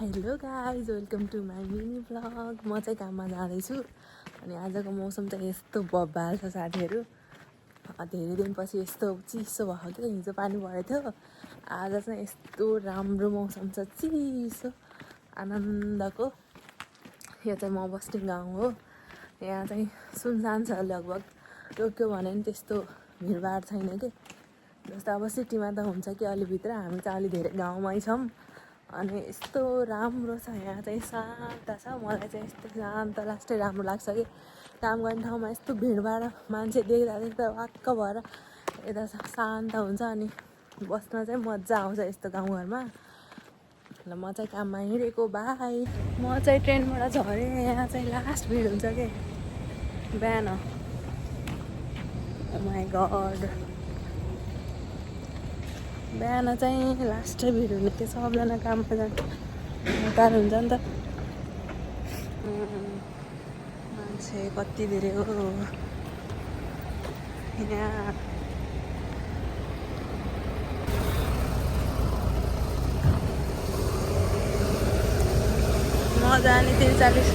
Hello guys, welcome to my mini blog. म चाहिँ काममा जाँदैछु अनि आजको मौसम चाहिँ यस्तो बब्बाल छ साथीहरू। धेरै दिनपछि यस्तो चिसो भएको थियो। हिजो पानी परेको थियो, आज चाहिँ यस्तो राम्रो मौसम छ, चिसो आनन्दको। यो चाहिँ म बस्ने गाउँ हो। यहाँ चाहिँ सुनसान छ लगभग। टोक्यो भने पनि त्यस्तो भिडभाड छैन कि। जस्तो अब सिटीमा त हुन्छ कि अलि भित्र, हामी चाहिँ अलि धेरै गाउँमै छौँ। अनि यस्तो राम्रो छ, यहाँ चाहिँ शान्त छ। मलाई चाहिँ यस्तो शान्त लास्टै राम्रो लाग्छ कि काम गर्ने ठाउँमा यस्तो भिडभाड मान्छे देख्दा वाक्क भएर यता शान्त हुन्छ अनि बस्न चाहिँ मजा आउँछ यस्तो गाउँघरमा। ल म चाहिँ काममा हिँडेको, बाई। म चाहिँ ट्रेनबाट झरेँ। यहाँ चाहिँ लास्ट भिड हुन्छ कि बिहान। ओ माई गड, बिहान चाहिँ लास्टै भिड हुने कि सबजना काममा जान्छ, हतार हुन्छ नि त। मान्छे कति धेरै हो यहाँ। म जाने 43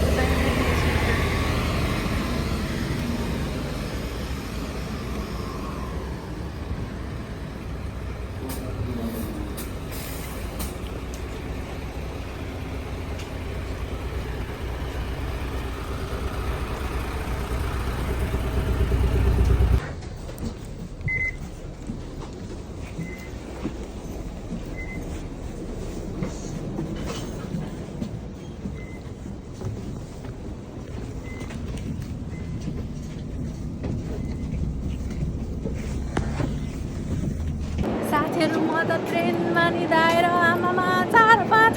साथीहरू, म त ट्रेनमा नि दाएर आमामा 4-5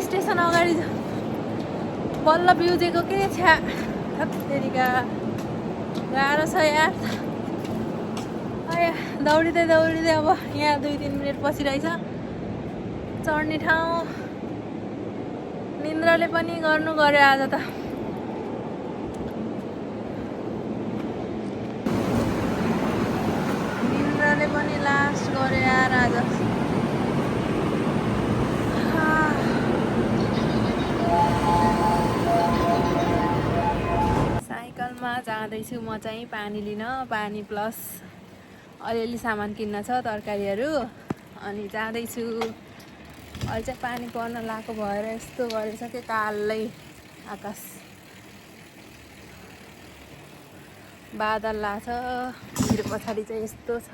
स्टेसन अगाडि बल्ल बिउजेको के छ्या। थत्तेरिका गाह्रो छ यार। दौडिँदै अब यहाँ 2-3 मिनट पछि रहेछ चढ्ने ठाउँ। निन्द्राले पनि गर्नु गर्यो आज त। निन्द्राले पनि लास्ट गर्यो यार आज। साइकलमा जाँदैछु म चाहिँ पानी लिन। पानी प्लस अलिअलि सामान किन्न छ, तरकारीहरू। अनि जाँदैछु। अहिले चाहिँ पानी पर्न लाएको भएर यस्तो गरेछ कि कालै आकाश, बादल लाग्छ। मेरो पछाडि चाहिँ यस्तो छ।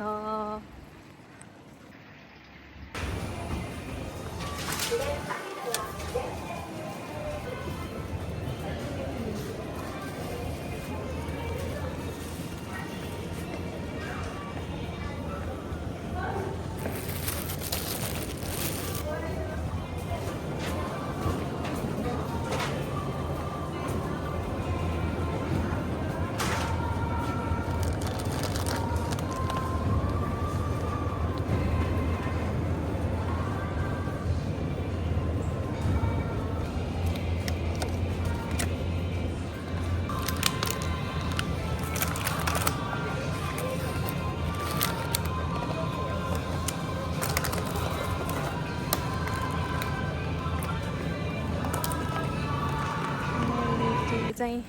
चाहिँ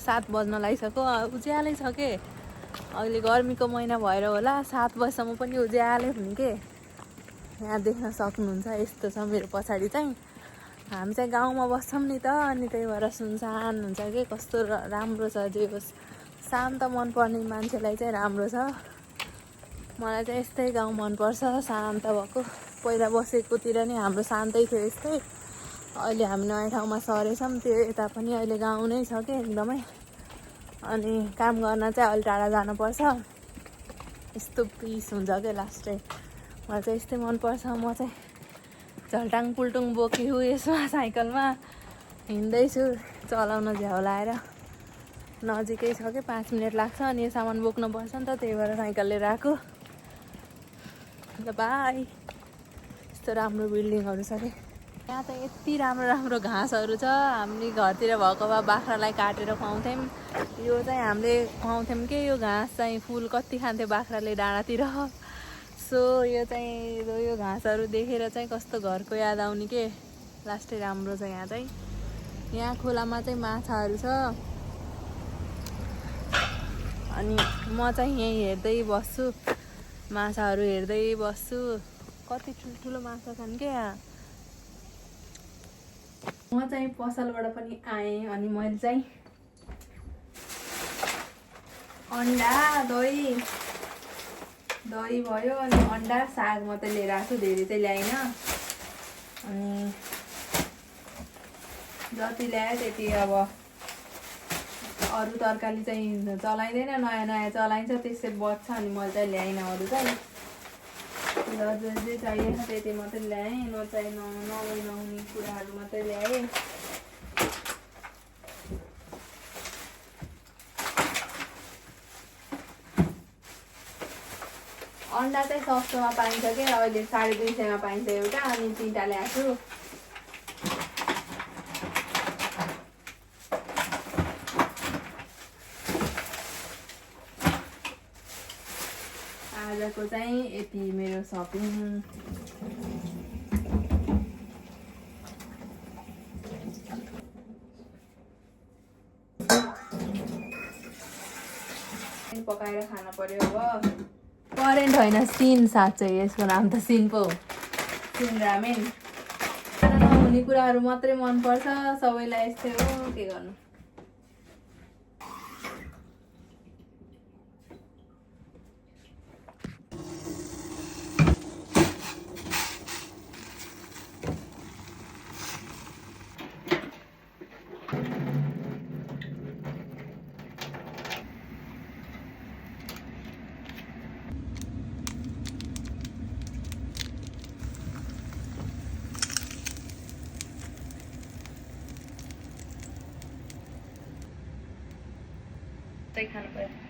7 बज्न लागिसक्यो। उज्यालै छ के। अहिले गर्मीको महिना भएर होला 7 बजीसम्म पनि उज्यालै हुने के। यहाँ देख्न सक्नुहुन्छ यस्तो छ मेरो पछाडि चाहिँ। हामी चाहिँ गाउँमा बस्छौँ नि त, अनि त्यही भएर सुनसान हुन्छ कि। कस्तो राम्रो छ। जे होस् शान्त मनपर्ने मान्छेलाई चाहिँ राम्रो छ। मलाई चाहिँ यस्तै गाउँ मनपर्छ, शान्त भएको। पहिला बसेकोतिर नि हाम्रो शान्तै थियो यस्तै। अहिले हामी नयाँ ठाउँमा सरेछौँ, त्यो यता पनि अहिले गाउँ नै छ कि एकदमै। अनि काम गर्न चाहिँ अलि टाढा जानुपर्छ। यस्तो पिस हुन्छ क्या लास्टै। मलाई चाहिँ यस्तै मनपर्छ। म चाहिँ झल्टाङ पुल्टुङ बोकेको यसमा साइकलमा हिँड्दैछु, चलाउन झ्याउ लाएर। नजिकै छ कि 5 मिनट लाग्छ। अनि यो सामान बोक्नुपर्छ नि त, त्यही भएर साइकल लिएर आएको। ल बाई। यस्तो राम्रो बिल्डिङहरू छ कि यहाँ त। यति राम्रो घाँसहरू छ। हामीले घरतिर भएको भए बाख्रालाई काटेर खुवाउँथ्यौँ। यो चाहिँ हामीले खुवाउँथ्यौँ कि यो घाँस चाहिँ। फुल कति खान्थ्यो बाख्राले डाँडातिर। यसो यो चाहिँ यो घाँसहरू देखेर चाहिँ कस्तो घरको याद आउने के। लास्टै राम्रो छ यहाँ चाहिँ। यहाँ खोलामा चाहिँ माछाहरू छ अनि म चाहिँ यहीँ हेर्दै बस्छु, माछाहरू हेर्दै बस्छु। कति ठुल्ठुलो माछा छन् क्या यहाँ। म चाहिँ पसलबाट पनि आएँ अनि मैले चाहिँ अन्डा दही भयो अनि अन्डा साग मात्रै लिएर आएको छु, धेरै चाहिँ ल्याइनँ। अनि जति ल्यायो त्यति अब अरू तरकारी चाहिँ चलाइँदैन, नयाँ नयाँ चलाइन्छ त्यसै बच्छ अनि मैले चाहिँ ल्याइनँ। अरू चाहिँ जे चाहिएन त्यति मात्रै ल्याएँ, नहुने कुराहरू मात्रै ल्याएँ। अन्डा चाहिँ सस्तोमा पाइन्छ क्या, अहिले 250 पाइन्छ एउटा अनि 3टा ल्याएको छु। आजको चाहिँ यति मेरो सपिङ। पकाएर खान पर्यो। अब करेन्ट होइन सिन, साँच्चै यसको नाम त सिन पो हो, सिन रामेन। नहुने कुराहरू मात्रै मनपर्छ, सबैलाई यस्तै हो, के गर्नु। खानु पर्यो।